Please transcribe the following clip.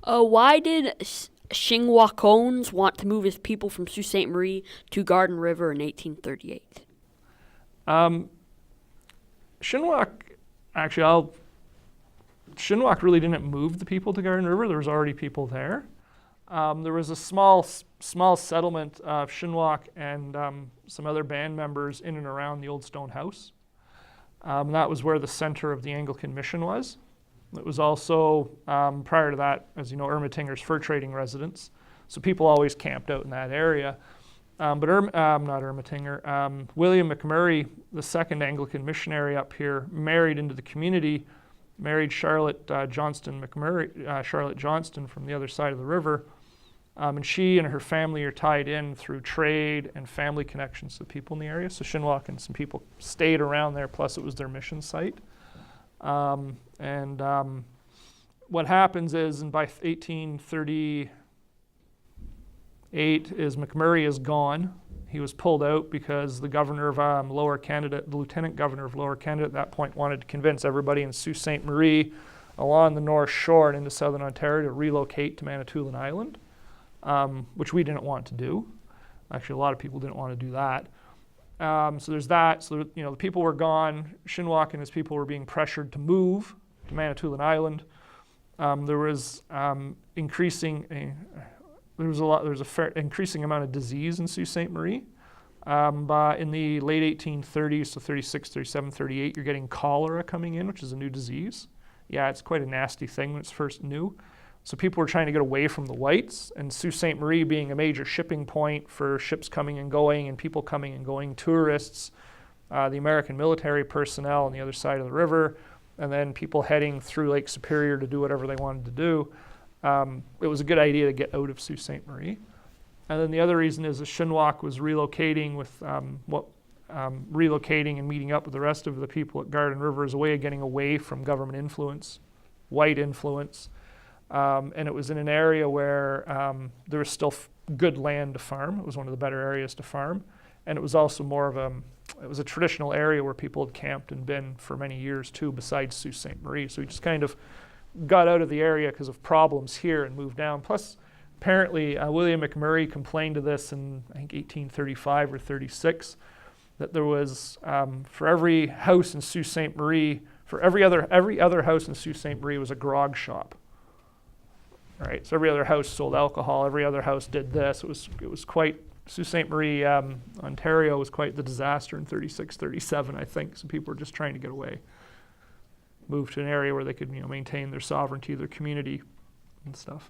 Why did Shingwaukonse want to move his people from Sault Ste. Marie to Garden River in 1838? Shinwauc, actually, Shinwauc really didn't move the people to Garden River. There was already people there. There was a small settlement of Shinwauc and some other band members in and around the old stone house. That was where the center of the Anglican mission was. It was also, prior to that, as you know, Ermitinger's fur trading residence. So people always camped out in that area. But not Ermitinger, William McMurray, the second Anglican missionary up here, married into the community, married Charlotte Johnston from the other side of the river. And she and her family are tied in through trade and family connections to people in the area. So Shinwauc and some people stayed around there, plus it was their mission site. What happens is, by 1838, is McMurray is gone. He was pulled out because the governor of Lower Canada, the lieutenant governor of Lower Canada at that point, wanted to convince everybody in Sault Ste. Marie along the North Shore and into southern Ontario to relocate to Manitoulin Island, which we didn't want to do. Actually, a lot of people didn't want to do that. So there's that. So the people were gone. Shinwauc and his people were being pressured to move to Manitoulin Island. There was increasing amount of disease in Sault Ste. Marie. But in the late 1830s, so 36, 37, 38, you're getting cholera coming in, which is a new disease. Yeah, it's quite a nasty thing when it's first new. So people were trying to get away from the whites, and Sault Ste. Marie being a major shipping point for ships coming and going and people coming and going, tourists, the American military personnel on the other side of the river, and then people heading through Lake Superior to do whatever they wanted to do. It was a good idea to get out of Sault Ste. Marie. And then the other reason is that Shinwauc was relocating relocating and meeting up with the rest of the people at Garden River as a way of getting away from government influence, white influence. And it was in an area where there was still good land to farm. It was one of the better areas to farm. And it was also it was a traditional area where people had camped and been for many years too, besides Sault Ste. Marie. So we just kind of got out of the area because of problems here and moved down. Plus, apparently, William McMurray complained to this in, I think, 1835 or 36, that there was, for every house in Sault Ste. Marie, for every other house in Sault Ste. Marie was a grog shop. Right, so every other house sold alcohol. Every other house did this. It was quite, Sault Ste. Marie, Ontario was quite the disaster in 36, 37, I think. So people were just trying to get away, move to an area where they could, maintain their sovereignty, their community, and stuff.